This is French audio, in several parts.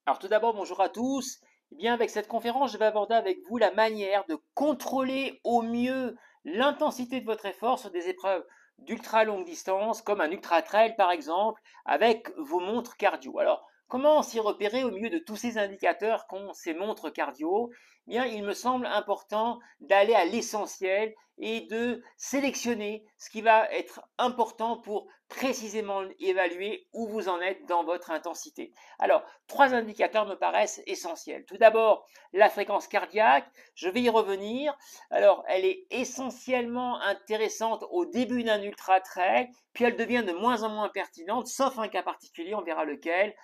Alors tout d'abord, bonjour à tous. Eh bien, avec cette conférence, je vais aborder avec vous la manière de contrôler au mieux l'intensité de votre effort sur des épreuves d'ultra longue distance, comme un ultra trail par exemple, avec vos montres cardio. Alors, comment s'y repérer au milieu de tous ces indicateurs qu'ont ces montres cardio? Eh bien, il me semble important d'aller à l'essentiel et de sélectionner ce qui va être important pour précisément évaluer où vous en êtes dans votre intensité. Alors, trois indicateurs me paraissent essentiels. Tout d'abord, la fréquence cardiaque, je vais y revenir. Alors, elle est essentiellement intéressante au début d'un ultra trail, puis elle devient de moins en moins pertinente, sauf un cas particulier, on verra lequel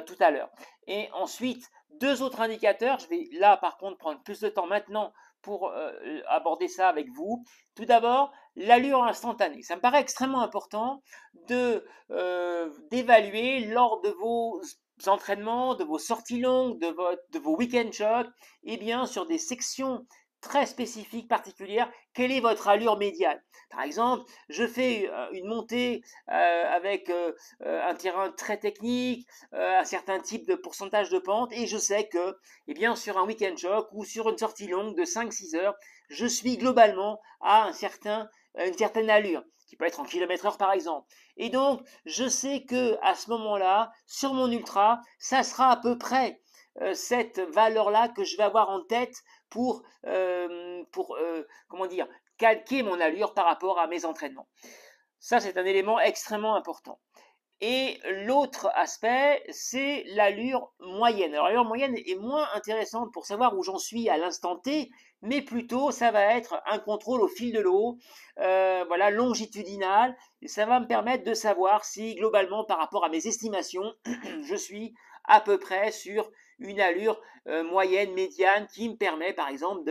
tout à l'heure. Et ensuite, deux autres indicateurs, je vais là par contre prendre plus de temps maintenant pour aborder ça avec vous. Tout d'abord, l'allure instantanée. Ça me paraît extrêmement important d'évaluer lors de vos entraînements, de vos sorties longues, de vos week-end jogs, et bien sur des sections très spécifiques, particulières, quelle est votre allure médiane? Par exemple, je fais une montée avec un terrain très technique, un certain type de pourcentage de pente, et je sais que, eh bien, sur un week-end jog ou sur une sortie longue de 5-6 heures, je suis globalement à une certaine allure, qui peut être en km/h par exemple. Et donc, je sais que à ce moment-là, sur mon ultra, ça sera à peu près cette valeur-là que je vais avoir en tête pour comment dire, calquer mon allure par rapport à mes entraînements. Ça, c'est un élément extrêmement important. Et l'autre aspect, c'est l'allure moyenne. Alors l'allure moyenne est moins intéressante pour savoir où j'en suis à l'instant T, mais plutôt ça va être un contrôle au fil de l'eau, voilà, longitudinal, et ça va me permettre de savoir si globalement par rapport à mes estimations, je suis à peu près sur une allure moyenne, médiane, qui me permet par exemple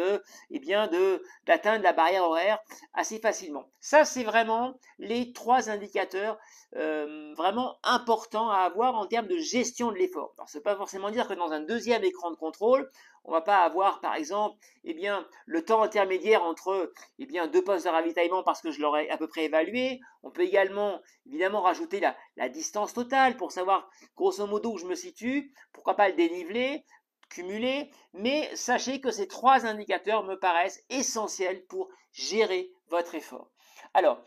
d'atteindre la barrière horaire assez facilement. Ça, c'est vraiment les trois indicateurs vraiment important à avoir en termes de gestion de l'effort. Alors, ça ne veut pas forcément dire que dans un deuxième écran de contrôle, on ne va pas avoir, par exemple, le temps intermédiaire entre deux postes de ravitaillement parce que je l'aurais à peu près évalué. On peut également, évidemment, rajouter la distance totale pour savoir, grosso modo, où je me situe. Pourquoi pas le dénivelé, cumulé. Mais sachez que ces trois indicateurs me paraissent essentiels pour gérer votre effort. Alors,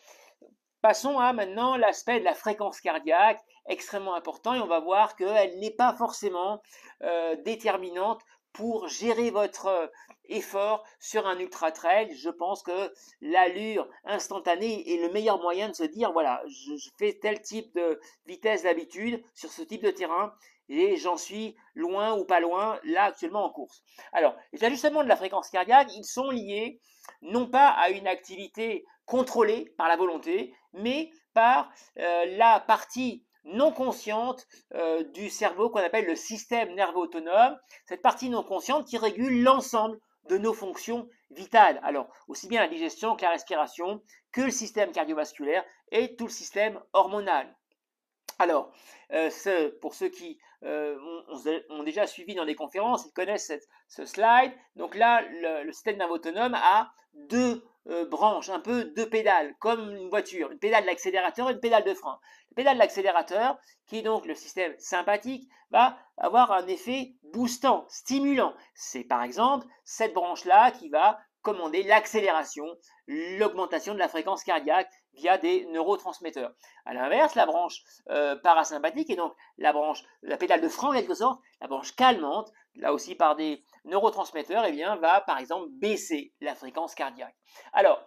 passons à maintenant l'aspect de la fréquence cardiaque, extrêmement important, et on va voir qu'elle n'est pas forcément déterminante pour gérer votre effort sur un ultra trail. Je pense que l'allure instantanée est le meilleur moyen de se dire, voilà, je fais tel type de vitesse d'habitude sur ce type de terrain, et j'en suis loin ou pas loin, là actuellement en course. Alors, les ajustements de la fréquence cardiaque, ils sont liés non pas à une activité contrôlée par la volonté, mais par la partie non consciente du cerveau qu'on appelle le système nerveux autonome, cette partie non consciente qui régule l'ensemble de nos fonctions vitales. Alors, aussi bien la digestion que la respiration, que le système cardiovasculaire et tout le système hormonal. Alors, pour ceux qui ont déjà suivi dans les conférences, ils connaissent ce slide. Donc là, le système nerveux autonome a deux branches, un peu deux pédales, comme une voiture, une pédale d'accélérateur et une pédale de frein. La pédale d'accélérateur, qui est donc le système sympathique, va avoir un effet boostant, stimulant. C'est par exemple cette branche-là qui va commander l'accélération, l'augmentation de la fréquence cardiaque via des neurotransmetteurs. À l'inverse, la branche parasympathique est donc la pédale de frein en quelque sorte, la branche calmante, là aussi par des neurotransmetteurs, va par exemple baisser la fréquence cardiaque. Alors,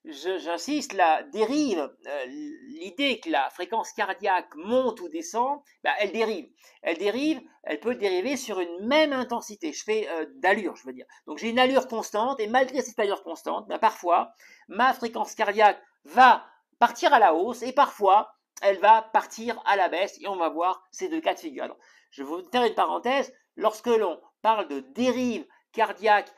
j'insiste, la dérive, l'idée que la fréquence cardiaque monte ou descend, elle dérive. Elle peut dériver sur une même intensité. Je fais d'allure, je veux dire. Donc j'ai une allure constante et malgré cette allure constante, parfois ma fréquence cardiaque va partir à la hausse et parfois elle va partir à la baisse et on va voir ces deux cas de figure. Alors, je vais vous faire une parenthèse. Lorsque l'on parle de dérive cardiaque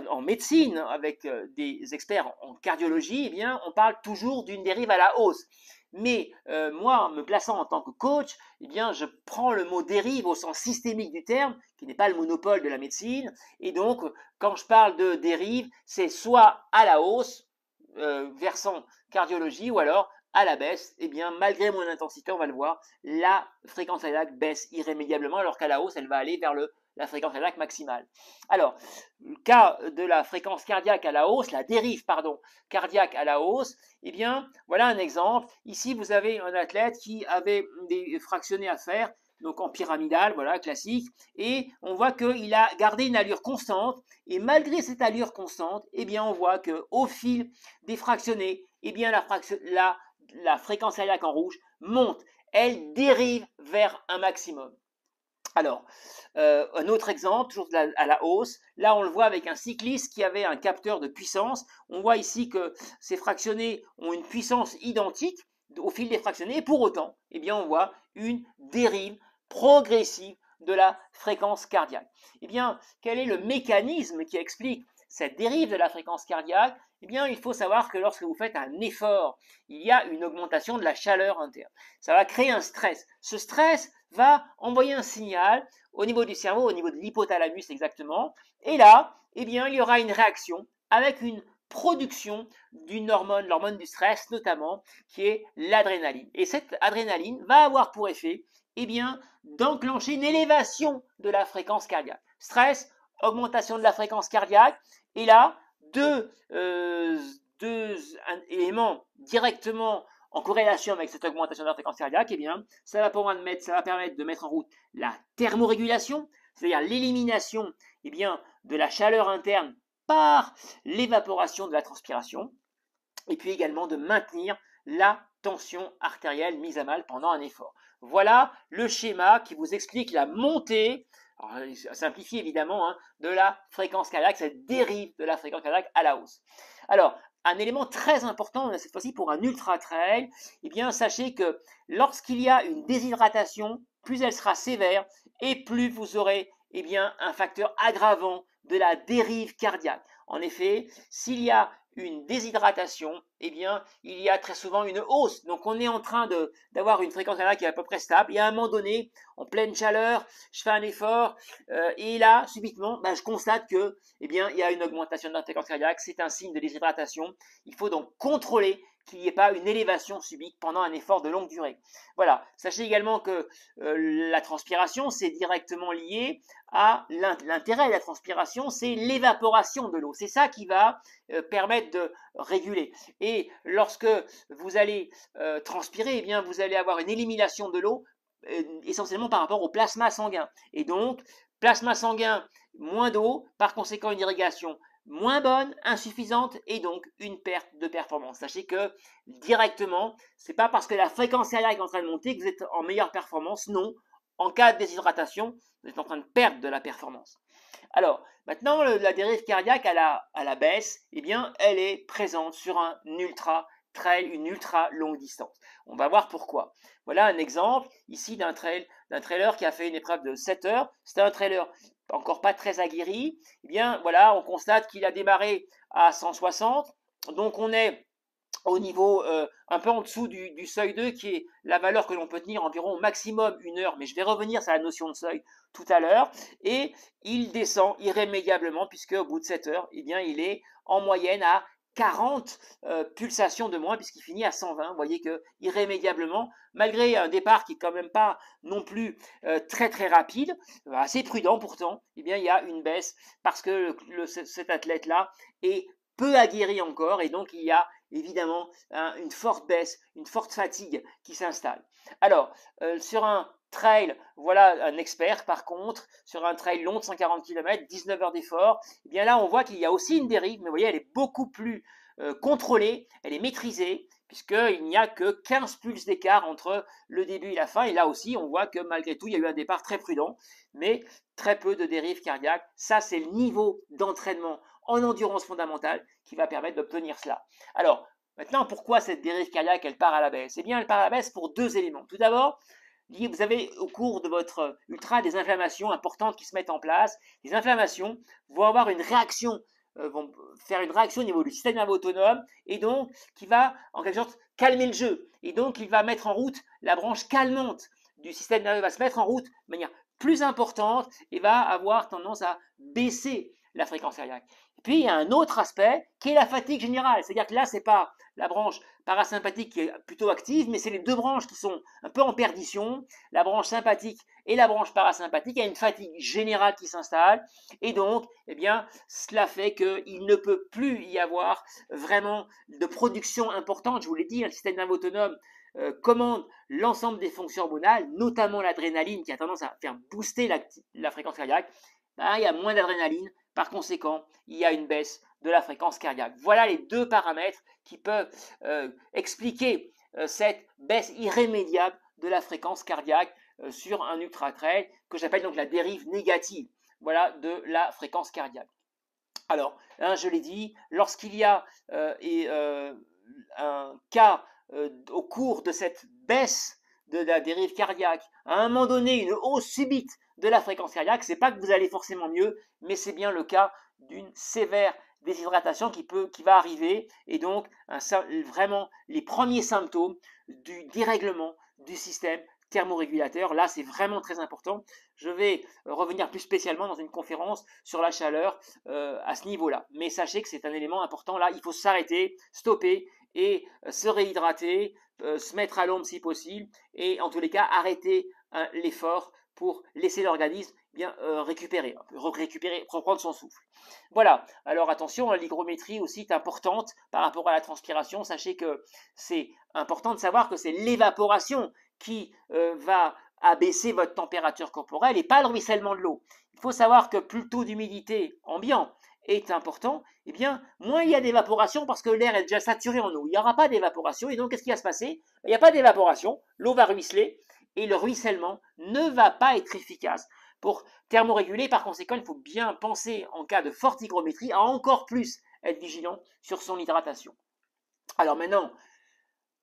en médecine avec des experts en cardiologie, on parle toujours d'une dérive à la hausse. Mais moi, en me plaçant en tant que coach, je prends le mot dérive au sens systémique du terme, qui n'est pas le monopole de la médecine. Et donc, quand je parle de dérive, c'est soit à la hausse, versant cardiologie, ou alors à la baisse, eh bien, malgré moins d'intensité, on va le voir, la fréquence cardiaque baisse irrémédiablement, alors qu'à la hausse, elle va aller vers la fréquence cardiaque maximale. Alors, le cas de la fréquence cardiaque à la hausse, la dérive, pardon, cardiaque à la hausse, eh bien, voilà un exemple. Ici, vous avez un athlète qui avait des fractionnés à faire, donc en pyramidal, voilà, classique, et on voit qu'il a gardé une allure constante, et malgré cette allure constante, eh bien, on voit qu'au fil des fractionnés, eh bien, la fréquence cardiaque en rouge monte, elle dérive vers un maximum. Alors, un autre exemple, toujours à la hausse, là on le voit avec un cycliste qui avait un capteur de puissance. On voit ici que ces fractionnés ont une puissance identique au fil des fractionnés, et pour autant, eh bien, on voit une dérive progressive de la fréquence cardiaque. Eh bien, quel est le mécanisme qui explique cette dérive de la fréquence cardiaque? Eh bien, il faut savoir que lorsque vous faites un effort, il y a une augmentation de la chaleur interne. Ça va créer un stress. Ce stress va envoyer un signal au niveau du cerveau, au niveau de l'hypothalamus exactement. Et là, eh bien, il y aura une réaction avec une production d'une hormone, l'hormone du stress notamment, qui est l'adrénaline. Et cette adrénaline va avoir pour effet, eh bien, d'enclencher une élévation de la fréquence cardiaque. Stress, augmentation de la fréquence cardiaque. Et là, deux éléments directement en corrélation avec cette augmentation de la fréquence cardiaque, eh bien, ça va permettre de mettre en route la thermorégulation, c'est-à-dire l'élimination eh bien, de la chaleur interne par l'évaporation de la transpiration, et puis également de maintenir la tension artérielle mise à mal pendant un effort. Voilà le schéma qui vous explique la montée, simplifiée évidemment, de la fréquence cardiaque, cette dérive de la fréquence cardiaque à la hausse. Alors, un élément très important, cette fois-ci pour un ultra-trail, eh bien, sachez que lorsqu'il y a une déshydratation, plus elle sera sévère et plus vous aurez eh bien, un facteur aggravant de la dérive cardiaque. En effet, s'il y a une déshydratation, eh bien, il y a très souvent une hausse. Donc, on est en train d'avoir une fréquence cardiaque qui est à peu près stable. Et à un moment donné, en pleine chaleur, je fais un effort et là, subitement, je constate que, eh bien, il y a une augmentation de la fréquence cardiaque. C'est un signe de déshydratation. Il faut donc contrôler qu'il n'y ait pas une élévation subite pendant un effort de longue durée. Voilà. Sachez également que la transpiration, c'est directement lié à l'intérêt de la transpiration, c'est l'évaporation de l'eau. C'est ça qui va permettre de réguler. Et lorsque vous allez transpirer, eh bien, vous allez avoir une élimination de l'eau essentiellement par rapport au plasma sanguin. Et donc, plasma sanguin, moins d'eau, par conséquent une irrigation moins bonne, insuffisante et donc une perte de performance. Sachez que directement, c'est pas parce que la fréquence cardiaque est en train de monter que vous êtes en meilleure performance. Non, en cas de déshydratation, vous êtes en train de perdre de la performance. Alors, maintenant, la dérive cardiaque à la baisse, eh bien, elle est présente sur un ultra trail, une ultra longue distance. On va voir pourquoi. Voilà un exemple ici d'un trailer qui a fait une épreuve de 7 heures. C'était un trailer encore pas très aguerri. Eh bien, voilà, on constate qu'il a démarré à 160. Donc, on est au niveau un peu en dessous du seuil 2 qui est la valeur que l'on peut tenir environ au maximum 1 heure, mais je vais revenir sur la notion de seuil tout à l'heure, et il descend irrémédiablement puisque au bout de 7 heures, eh bien, il est en moyenne à 40 pulsations de moins puisqu'il finit à 120. Vous voyez que irrémédiablement, malgré un départ qui est quand même pas non plus très très rapide, assez prudent pourtant, eh bien, il y a une baisse parce que cet athlète-là est peu aguerri encore et donc il y a évidemment une forte baisse, une forte fatigue qui s'installe. Alors, sur un trail, voilà un expert par contre, sur un trail long de 140 km, 19 heures d'effort, eh bien là on voit qu'il y a aussi une dérive, mais vous voyez elle est beaucoup plus contrôlée, elle est maîtrisée, puisqu'il n'y a que 15 pulses d'écart entre le début et la fin, et là aussi on voit que malgré tout il y a eu un départ très prudent, mais très peu de dérive cardiaque. Ça c'est le niveau d'entraînement en endurance fondamentale qui va permettre d'obtenir cela. Alors, maintenant, pourquoi cette dérive cardiaque, elle part à la baisse? Eh bien, elle part à la baisse pour deux éléments. Tout d'abord, vous avez au cours de votre ultra des inflammations importantes qui se mettent en place. Les inflammations vont avoir une réaction, vont faire une réaction au niveau du système nerveux autonome et donc qui va en quelque sorte calmer le jeu. Et donc, il va mettre en route la branche calmante du système nerveux, va se mettre en route de manière plus importante et va avoir tendance à baisser la fréquence cardiaque. Et puis, il y a un autre aspect qui est la fatigue générale. C'est-à-dire que là, ce n'est pas la branche parasympathique qui est plutôt active, mais c'est les deux branches qui sont un peu en perdition, la branche sympathique et la branche parasympathique. Il y a une fatigue générale qui s'installe, et donc, eh bien, cela fait qu'il ne peut plus y avoir vraiment de production importante. Je vous l'ai dit, le système nerveux autonome commande l'ensemble des fonctions hormonales, notamment l'adrénaline qui a tendance à faire booster la fréquence cardiaque. Ben, il y a moins d'adrénaline, par conséquent, il y a une baisse de la fréquence cardiaque. Voilà les deux paramètres qui peuvent expliquer cette baisse irrémédiable de la fréquence cardiaque sur un ultra-trail, que j'appelle donc la dérive négative, voilà, de la fréquence cardiaque. Alors, hein, je l'ai dit, lorsqu'il y a un cas au cours de cette baisse de la dérive cardiaque, à un moment donné, une hausse subite de la fréquence cardiaque, c'est pas que vous allez forcément mieux, mais c'est bien le cas d'une sévère déshydratation qui va arriver, et donc vraiment les premiers symptômes du dérèglement du système thermorégulateur. Là, c'est vraiment très important. Je vais revenir plus spécialement dans une conférence sur la chaleur à ce niveau-là. Mais sachez que c'est un élément important. Là, il faut s'arrêter, stopper et se réhydrater, se mettre à l'ombre si possible, et en tous les cas, arrêter l'effort pour laisser l'organisme bien récupérer, reprendre son souffle. Voilà, alors attention, l'hygrométrie aussi est importante par rapport à la transpiration. Sachez que c'est important de savoir que c'est l'évaporation qui va abaisser votre température corporelle et pas le ruissellement de l'eau. Il faut savoir que plus le taux d'humidité ambiant est important, eh bien, moins il y a d'évaporation parce que l'air est déjà saturé en eau. Il n'y aura pas d'évaporation, et donc qu'est-ce qui va se passer? Il n'y a pas d'évaporation, l'eau va ruisseler, et le ruissellement ne va pas être efficace. Pour thermoréguler, par conséquent, il faut bien penser, en cas de forte hygrométrie, à encore plus être vigilant sur son hydratation. Alors maintenant,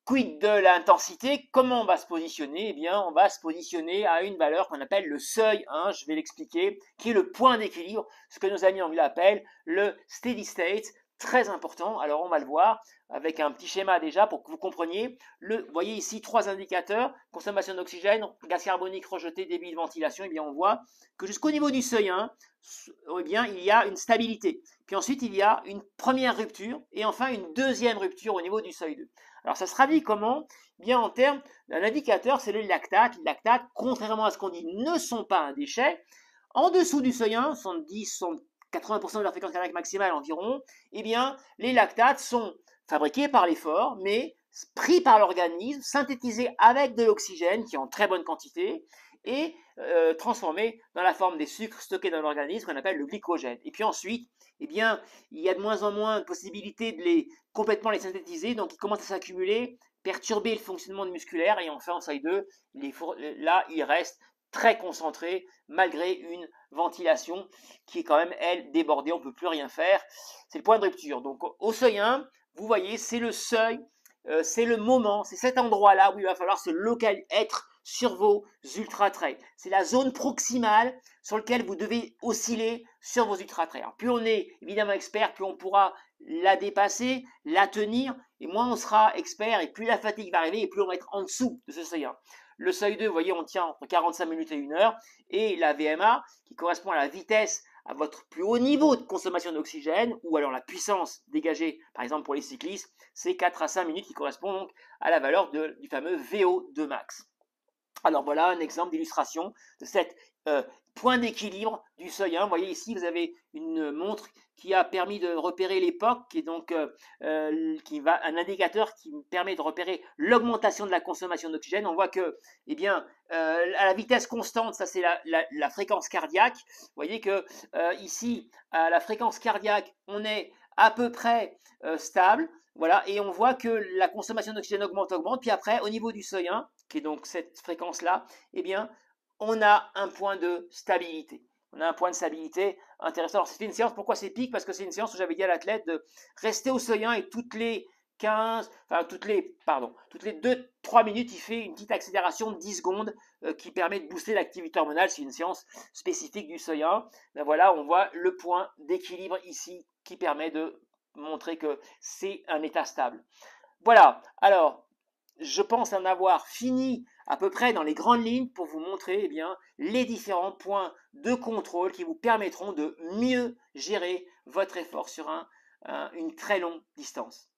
quid de l'intensité? Comment on va se positionner? Eh bien, on va se positionner à une valeur qu'on appelle le seuil 1, je vais l'expliquer, qui est le point d'équilibre, ce que nos amis anglais appellent le steady state, très important. Alors, on va le voir avec un petit schéma déjà pour que vous compreniez. Vous voyez ici 3 indicateurs, consommation d'oxygène, gaz carbonique rejeté, débit de ventilation. Eh bien, on voit que jusqu'au niveau du seuil 1, eh bien, il y a une stabilité. Puis ensuite, il y a une première rupture et enfin une deuxième rupture au niveau du seuil 2. Alors, ça se traduit comment? Bien, en termes d'un indicateur, c'est le lactate. Les lactates, contrairement à ce qu'on dit, ne sont pas un déchet. En dessous du seuil 1, 70, 80% de la fréquence cardiaque maximale environ, eh bien, les lactates sont fabriqués par l'effort, mais pris par l'organisme, synthétisés avec de l'oxygène, qui est en très bonne quantité, et transformés dans la forme des sucres stockés dans l'organisme, qu'on appelle le glycogène. Et puis ensuite, eh bien, il y a de moins en moins de possibilités de complètement les synthétiser, donc ils commencent à s'accumuler, perturber le fonctionnement musculaire, et enfin en seuil 2, là, il reste très concentré malgré une ventilation qui est quand même, elle, débordée, on ne peut plus rien faire. C'est le point de rupture. Donc au seuil 1, vous voyez, c'est le seuil, c'est le moment, c'est cet endroit-là où il va falloir être sur vos ultra-trails. C'est la zone proximale sur laquelle vous devez osciller sur vos ultra-trails. Plus on est évidemment expert, plus on pourra la dépasser, la tenir, et moins on sera expert, et plus la fatigue va arriver, et plus on va être en dessous de ce seuil 1. Le seuil 2, vous voyez, on tient entre 45 minutes et 1 heure, et la VMA, qui correspond à la vitesse à votre plus haut niveau de consommation d'oxygène, ou alors la puissance dégagée, par exemple pour les cyclistes, c'est 4 à 5 minutes, qui correspond donc à la valeur du fameux VO2 max. Alors voilà un exemple d'illustration de cet point d'équilibre du seuil 1. Vous voyez ici, vous avez une montre qui a permis de repérer l'époque, qui est donc un indicateur qui permet de repérer l'augmentation de la consommation d'oxygène. On voit que, eh bien, à la vitesse constante, ça c'est la fréquence cardiaque. Vous voyez que ici, à la fréquence cardiaque, on est à peu près stable. Voilà, et on voit que la consommation d'oxygène augmente, puis après, au niveau du seuil 1, qui est donc cette fréquence-là, eh bien, on a un point de stabilité. On a un point de stabilité intéressant. Alors, c'était une séance, pourquoi c'est pic? Parce que c'est une séance où j'avais dit à l'athlète de rester au seuil 1 et toutes les 2-3 minutes, il fait une petite accélération de 10 secondes qui permet de booster l'activité hormonale. C'est une séance spécifique du seuil 1. Ben voilà, on voit le point d'équilibre ici qui permet de montrer que c'est un état stable. Voilà, alors je pense en avoir fini à peu près dans les grandes lignes pour vous montrer eh bien, les différents points de contrôle qui vous permettront de mieux gérer votre effort sur une très longue distance.